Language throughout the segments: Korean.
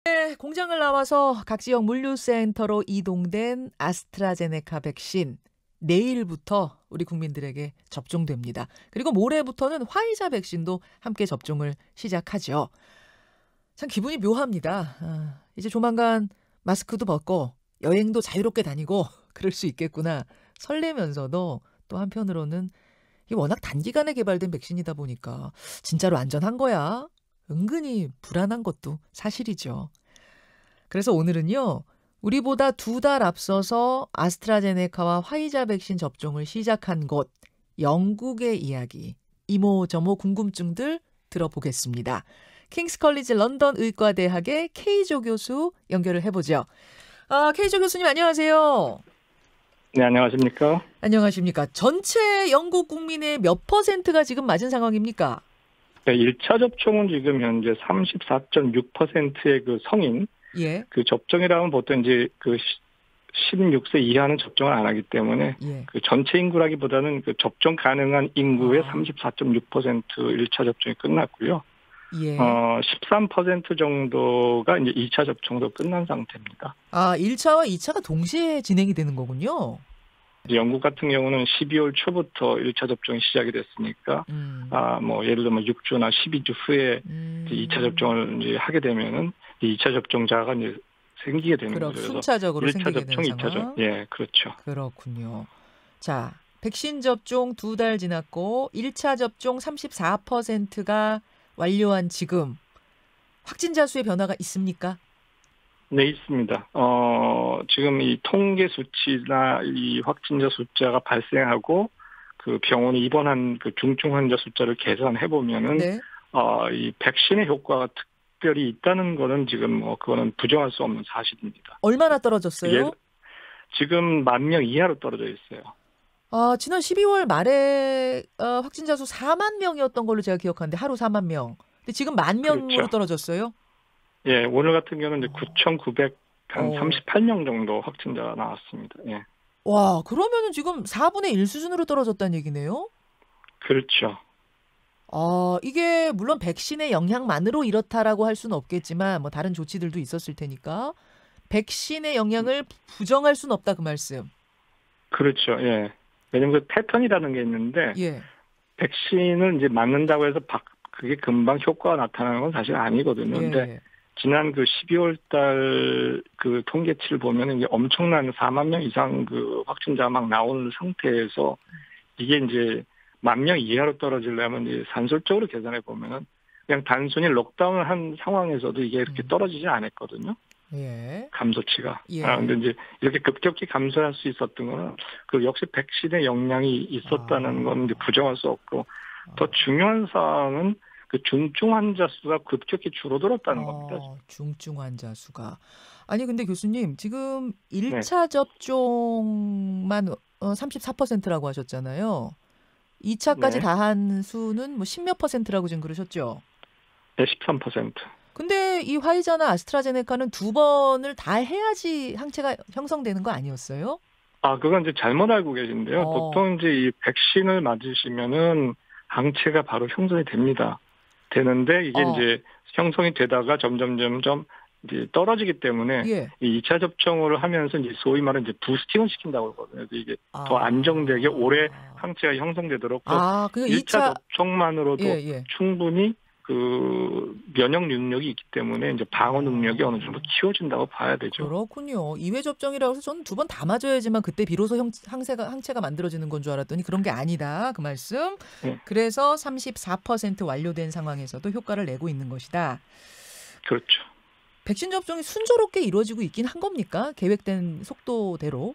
네, 공장을 나와서 각 지역 물류센터로 이동된 아스트라제네카 백신 내일부터 우리 국민들에게 접종됩니다. 그리고 모레부터는 화이자 백신도 함께 접종을 시작하죠. 참 기분이 묘합니다. 이제 조만간 마스크도 벗고 여행도 자유롭게 다니고 그럴 수 있겠구나 설레면서도 또 한편으로는 이게 워낙 단기간에 개발된 백신이다 보니까 진짜로 안전한 거야? 은근히 불안한 것도 사실이죠. 그래서 오늘은요, 우리보다 2달 앞서서 아스트라제네카와 화이자 백신 접종을 시작한 곳, 영국의 이야기, 이모저모 궁금증들 들어보겠습니다. 킹스 컬리지 런던 의과대학의 K조 교수 연결을 해보죠. K조 교수님 안녕하세요. 네, 안녕하십니까? 안녕하십니까. 전체 영국 국민의 몇 %가 지금 맞은 상황입니까? 네, 1차 접종은 지금 현재 34.6%의 그 성인, 예. 그 접종이라면 보통 이제 그 16세 이하는 접종을 안 하기 때문에 예. 그 전체 인구라기보다는 그 접종 가능한 인구의 34.6% 1차 접종이 끝났고요. 예. 13% 정도가 이제 2차 접종도 끝난 상태입니다. 1차와 2차가 동시에 진행이 되는 거군요. 영국 같은 경우는 12월 초부터 1차 접종이 시작이 됐으니까, 뭐, 예를 들면 6주나 12주 후에 2차 접종을 이제 하게 되면은 2차 접종자가 이제 생기게 되는 거죠. 순차적으로 1차 생기게 접종, 되는 2차 상황. 접종. 예, 그렇죠. 그렇군요. 자, 백신 접종 2달 지났고 1차 접종 34%가 완료한 지금 확진자 수의 변화가 있습니까? 네, 있습니다. 지금 이 통계 수치나 이 확진자 숫자가 발생하고 그 병원에 입원한 그 중증 환자 숫자를 계산해 보면은, 네. 이 백신의 효과가 특별히 있다는 거는 지금 그거는 부정할 수 없는 사실입니다. 얼마나 떨어졌어요? 지금 10,000명 이하로 떨어져 있어요. 지난 12월 말에 확진자 수 4만 명이었던 걸로 제가 기억하는데 하루 4만 명. 근데 지금 10,000명으로 그렇죠. 떨어졌어요? 예, 오늘 같은 경우는 이제 9,938명 정도 확진자가 나왔습니다. 예. 와, 그러면은 지금 4분의 1 수준으로 떨어졌다는 얘기네요? 그렇죠. 이게 물론 백신의 영향만으로 이렇다라고 할 수는 없겠지만 뭐 다른 조치들도 있었을 테니까 백신의 영향을 부정할 수는 없다 그 말씀. 그렇죠. 예. 왜냐면 그 패턴이라는 게 있는데, 예. 백신을 이제 맞는다고 해서 그게 금방 효과가 나타나는 건 사실 아니거든요. 예. 근데 지난 그 12월 달 그 통계치를 보면은 이게 엄청난 4만 명 이상 그 확진자가 막 나오는 상태에서 이게 이제 10,000명 이하로 떨어지려면 이제 산술적으로 계산해 보면은 그냥 단순히 록다운을 한 상황에서도 이게 이렇게 떨어지지 않았거든요. 예. 감소치가. 예. 근데 이제 이렇게 급격히 감소할 수 있었던 거는 그 역시 백신의 영향이 있었다는 건 이제 부정할 수 없고, 더 중요한 사항은 그 중증 환자 수가 급격히 줄어들었다는 겁니다. 중증 환자 수가. 아니 근데 교수님 지금 1차 네. 접종만 34%라고 하셨잖아요. 2차까지 네. 다 한 수는 뭐 10몇 %라고 지금 그러셨죠? 네, 13%. 근데 이 화이자나 아스트라제네카는 2번을 다 해야지 항체가 형성되는 거 아니었어요? 그건 이제 잘못 알고 계신데요. 어. 보통 이제 이 백신을 맞으시면은 항체가 바로 형성이 됩니다. 되는데 이게 이제 형성이 되다가 점점 이제 떨어지기 때문에 예. 이 2차 접종을 하면서 이제 소위 말하는 이제 부스팅을 시킨다고 하거든요. 그래서 이게 더 안정되게 오래 항체가 형성되도록 또 그 1차 접종만으로도 예. 충분히 그 면역 능력이 있기 때문에 이제 방어 능력이 어느 정도 키워진다고 봐야 되죠. 그렇군요. 2회 접종이라고 해서 저는 2번 다 맞아야지만 그때 비로소 항체가 만들어지는 건 줄 알았더니 그런 게 아니다. 그 말씀. 네. 그래서 34% 완료된 상황에서도 효과를 내고 있는 것이다. 그렇죠. 백신 접종이 순조롭게 이루어지고 있긴 한 겁니까? 계획된 속도대로?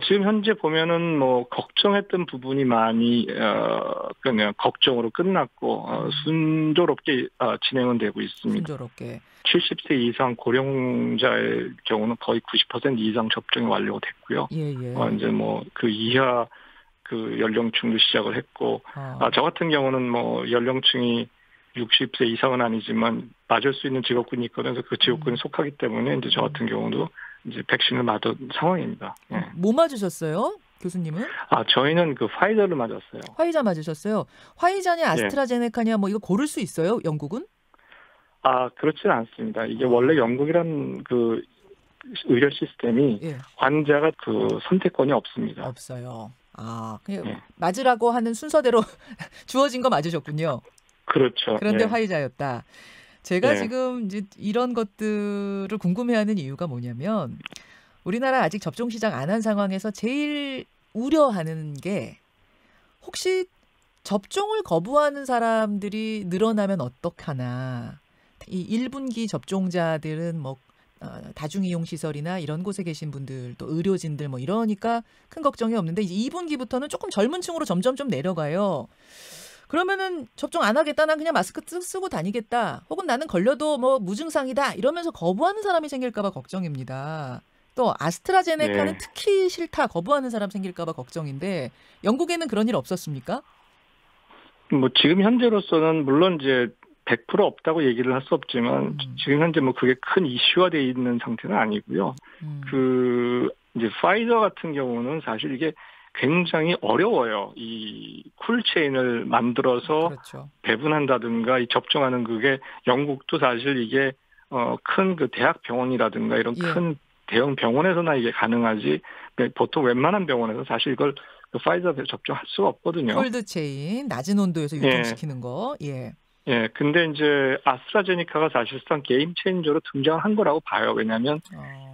지금 현재 보면은 뭐 걱정했던 부분이 많이 그냥 걱정으로 끝났고 순조롭게 진행은 되고 있습니다. 순조롭게. 70세 이상 고령자의 경우는 거의 90% 이상 접종이 완료가 됐고요. 예. 이제 뭐 그 이하 그 연령층도 시작을 했고, 저 같은 경우는 뭐 연령층이 60세 이상은 아니지만 맞을 수 있는 직업군이 있거든요. 그 직업군에 속하기 때문에 이제 저 같은 경우도 이제 백신을 맞은 상황입니다. 예. 뭐 맞으셨어요? 교수님은? 저희는 그 화이자를 맞았어요. 화이자 맞으셨어요. 화이자냐 아스트라제네카냐 뭐 이거 고를 수 있어요? 영국은? 그렇지는 않습니다. 이게 원래 영국이란 그 의료 시스템이 예. 환자가 그 선택권이 없습니다. 없어요. 그냥 예. 맞으라고 하는 순서대로 주어진 거 맞으셨군요. 그렇죠. 그런데 예. 화이자였다. 제가 예. 지금 이제 이런 것들을 궁금해하는 이유가 뭐냐면 우리나라 아직 접종 시작 안 한 상황에서 제일 우려하는 게 혹시 접종을 거부하는 사람들이 늘어나면 어떡하나. 이 1분기 접종자들은 뭐 다중이용 시설이나 이런 곳에 계신 분들 또 의료진들 뭐 이러니까 큰 걱정이 없는데 이제 2분기부터는 조금 젊은 층으로 점점 좀 내려가요. 그러면은 접종 안 하겠다. 난 그냥 마스크 쓰고 다니겠다. 혹은 나는 걸려도 뭐 무증상이다. 이러면서 거부하는 사람이 생길까 봐 걱정입니다. 또 아스트라제네카는 네. 특히 싫다. 거부하는 사람 생길까 봐 걱정인데 영국에는 그런 일 없었습니까? 뭐 지금 현재로서는 물론 이제 100% 없다고 얘기를 할 수 없지만 지금 현재 뭐 그게 큰 이슈화 돼 있는 상태는 아니고요. 그 이제 파이저 같은 경우는 사실 이게 굉장히 어려워요. 이 쿨체인을 만들어서 그렇죠. 배분한다든가 이 접종하는 그게 영국도 사실 이게 큰 그 대학 병원이라든가 이런 예. 큰 대형 병원에서나 이게 가능하지 보통 웬만한 병원에서 사실 이걸 그 파이저 접종할 수가 없거든요. 콜드체인 낮은 온도에서 유통시키는 거. 예. 예, 근데 이제 아스트라제니카가 사실상 게임 체인저로 등장한 거라고 봐요. 왜냐하면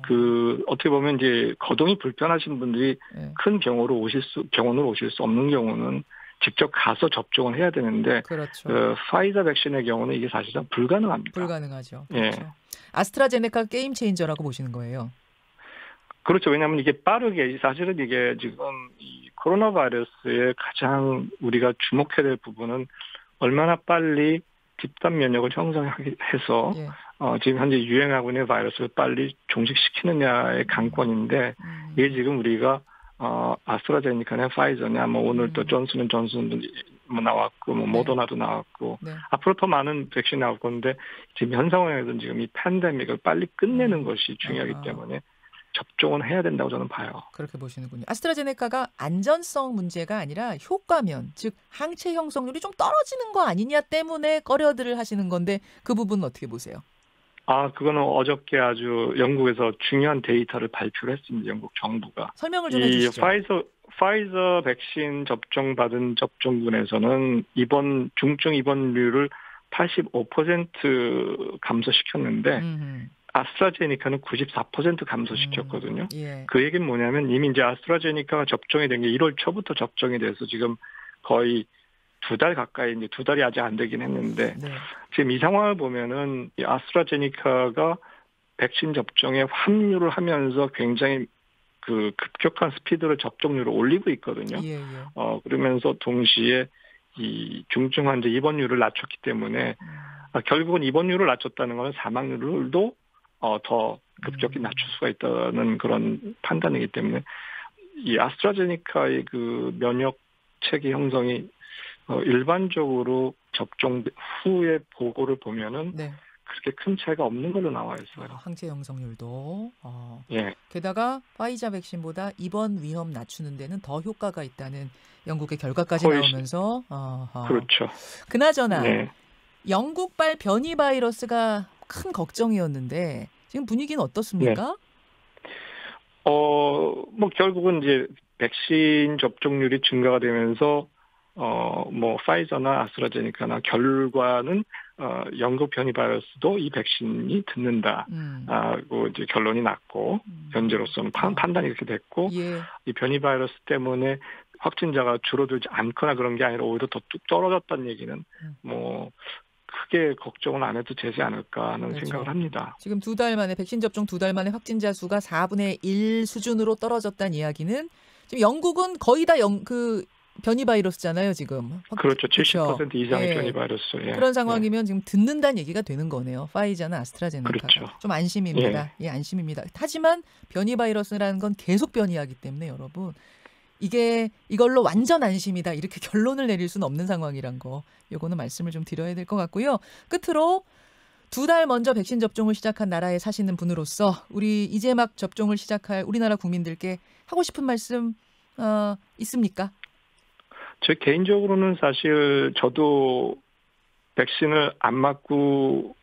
그 어떻게 보면 이제 거동이 불편하신 분들이 예. 큰 병원으로 오실 수 없는 경우는 직접 가서 접종을 해야 되는데 그렇죠. 파이저 백신의 경우는 이게 사실상 불가능합니다. 불가능하죠. 예. 그렇죠. 아스트라제네카 게임 체인저라고 보시는 거예요. 그렇죠. 왜냐하면 이게 빠르게 사실은 이게 지금 이 코로나 바이러스의 가장 우리가 주목해야 될 부분은 얼마나 빨리 집단 면역을 형성해서 예. 지금 현재 유행하고 있는 바이러스를 빨리 종식시키느냐의 관건인데 이게 지금 우리가 아스트라제니카냐 파이저냐 뭐 오늘 또 존슨앤존슨도 뭐 나왔고 뭐 네. 모더나도 나왔고 네. 앞으로 더 많은 백신 나올 건데 지금 현 상황에서는 지금 이 팬데믹을 빨리 끝내는 것이 중요하기 때문에 접종은 해야 된다고 저는 봐요. 그렇게 보시는군요. 아스트라제네카가 안전성 문제가 아니라 효과면, 즉 항체 형성률이 좀 떨어지는 거 아니냐 때문에 꺼려들을 하시는 건데 그 부분은 어떻게 보세요? 그거는 어저께 아주 영국에서 중요한 데이터를 발표를 했습니다. 영국 정부가. 설명을 좀 해주시죠. 파이저 백신 접종받은 접종군에서는 중증 입원율을 85% 감소시켰는데 아스트라제니카는 94% 감소시켰거든요. 예. 그 얘기는 뭐냐면 이미 이제 아스트라제니카가 접종이 된 게 1월 초부터 접종이 돼서 지금 거의 2달 가까이 이제 2달이 아직 안 되긴 했는데 네. 지금 이 상황을 보면은 이 아스트라제니카가 백신 접종에 합류를 하면서 굉장히 그 급격한 스피드로 접종률을 올리고 있거든요. 예. 그러면서 동시에 이 중증 환자 입원율을 낮췄기 때문에 결국은 입원율을 낮췄다는 것은 사망률도 더 급격히 낮출 수가 있다는 그런 판단이기 때문에 이 아스트라제니카의 그 면역 체계 형성이 일반적으로 접종 후의 보고를 보면은 네. 그렇게 큰 차이가 없는 걸로 나와 있어요. 항체 형성률도. 예. 게다가 파이자 백신보다 입원 위험 낮추는 데는 더 효과가 있다는 영국의 결과까지 나오면서. 그렇죠. 그나저나 네. 영국발 변이 바이러스가 큰 걱정이었는데 지금 분위기는 어떻습니까? 뭐 결국은 이제 백신 접종률이 증가가 되면서 뭐 파이저나 아스트라제니카나 결과는 영국 변이 바이러스도 이 백신이 듣는다. 고 이제 결론이 났고 현재로서는 판단이 그렇게 됐고 예. 이 변이 바이러스 때문에 확진자가 줄어들지 않거나 그런 게 아니라 오히려 더 뚝 떨어졌다는 얘기는 뭐 크게 걱정은 안 해도 되지 않을까 하는 그렇죠. 생각을 합니다. 지금 2달 만에 백신 접종 2달 만에 확진자 수가 4분의 1 수준으로 떨어졌다는 이야기는 지금 영국은 거의 다 그 변이 바이러스잖아요, 지금. 그렇죠. 70% 그렇죠. 이상의 예. 변이 바이러스. 예. 그런 상황이면 지금 듣는다는 얘기가 되는 거네요. 파이자나 아스트라제네카가. 그렇죠. 좀 안심입니다. 예, 안심입니다. 하지만 변이 바이러스라는 건 계속 변이하기 때문에 여러분 이걸로 완전 안심이다 이렇게 결론을 내릴 수는 없는 상황이란 거. 요거는 말씀을 좀 드려야 될 것 같고요. 끝으로 2달 먼저 백신 접종을 시작한 나라에 사시는 분으로서 우리 이제 막 접종을 시작할 우리나라 국민들께 하고 싶은 말씀 있습니까? 저 개인적으로는 사실 저도 백신을 안 맞고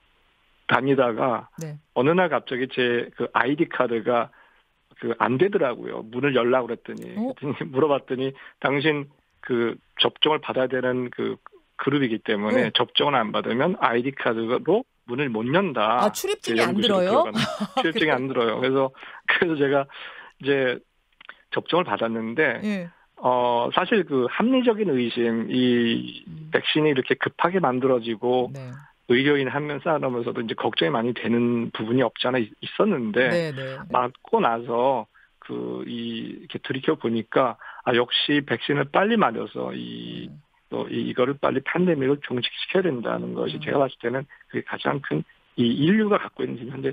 다니다가 네. 어느 날 갑자기 제 그 아이디 카드가 안 되더라고요. 문을 열라고 그랬더니 물어봤더니 당신 그 접종을 받아야 되는 그 그룹이기 때문에 접종을 안 받으면 아이디 카드로 문을 못 연다. 아, 출입증이 안 들어요? 출입증이 안 들어요. 그래서 제가 이제 접종을 받았는데 예. 사실 그 합리적인 의심, 이 백신이 이렇게 급하게 만들어지고 네. 의료인 한 명 쌓아놓으면서도 이제 걱정이 많이 되는 부분이 없지 않아 있었는데 네, 네. 맞고 나서 이렇게 들이켜 보니까 역시 백신을 빨리 맞아서 이거를 빨리 팬데믹을 종식시켜야 된다는 것이 제가 봤을 때는 그게 가장 큰 이 인류가 갖고 있는 지금 현재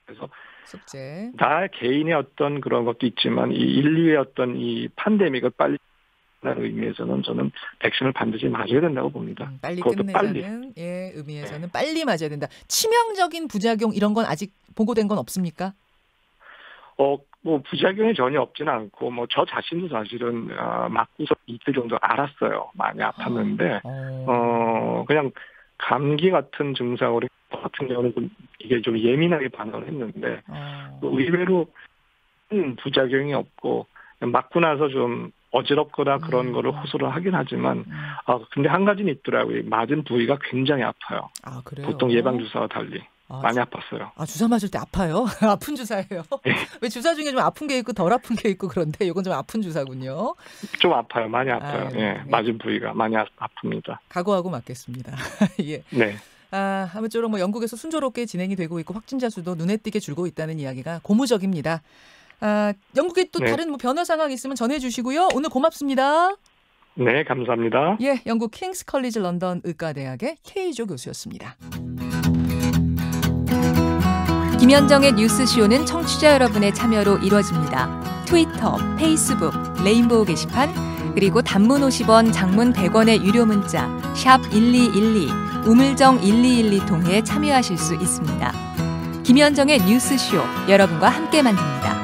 그래서 숙제. 나 개인의 어떤 그런 것도 있지만 이 인류의 어떤 이 팬데믹을 빨리 라는 의미에서는 저는 백신을 반드시 맞아야 된다고 봅니다. 빨리 끝내자는 예, 의미에서는 빨리 맞아야 된다. 치명적인 부작용 이런 건 아직 보고된 건 없습니까? 뭐 부작용이 전혀 없지는 않고 뭐 저 자신도 사실은 맞고서 이틀 정도 알았어요. 많이 아팠는데 그냥 감기 같은 증상으로 같은 경우는 이게 좀 예민하게 반응을 했는데 의외로 부작용이 없고 맞고 나서 좀 어지럽거나 그런 거를 호소를 하긴 하지만 근데 한 가지는 있더라고요. 맞은 부위가 굉장히 아파요. 아, 그래요? 보통 예방주사와 달리 많이 아팠어요. 주사 맞을 때 아파요? 아픈 주사예요? 네. 왜 주사 중에 좀 아픈 게 있고 덜 아픈 게 있고 그런데 이건 좀 아픈 주사군요. 좀 아파요. 많이 아파요. 예, 맞은 부위가 많이 아픕니다. 각오하고 맞겠습니다. 예. 네. 아무쪼록 뭐 영국에서 순조롭게 진행이 되고 있고 확진자 수도 눈에 띄게 줄고 있다는 이야기가 고무적입니다. 영국에 또 다른 뭐 변화 상황 있으면 전해주시고요. 오늘 고맙습니다. 네, 감사합니다. 예, 영국 킹스 컬리지 런던 의과대학의 K조 교수였습니다. 김현정의 뉴스쇼는 청취자 여러분의 참여로 이루어집니다. 트위터, 페이스북, 레인보우 게시판, 그리고 단문 50원, 장문 100원의 유료 문자 샵 1212, 우물정 1212 통해 참여하실 수 있습니다. 김현정의 뉴스쇼, 여러분과 함께 만듭니다.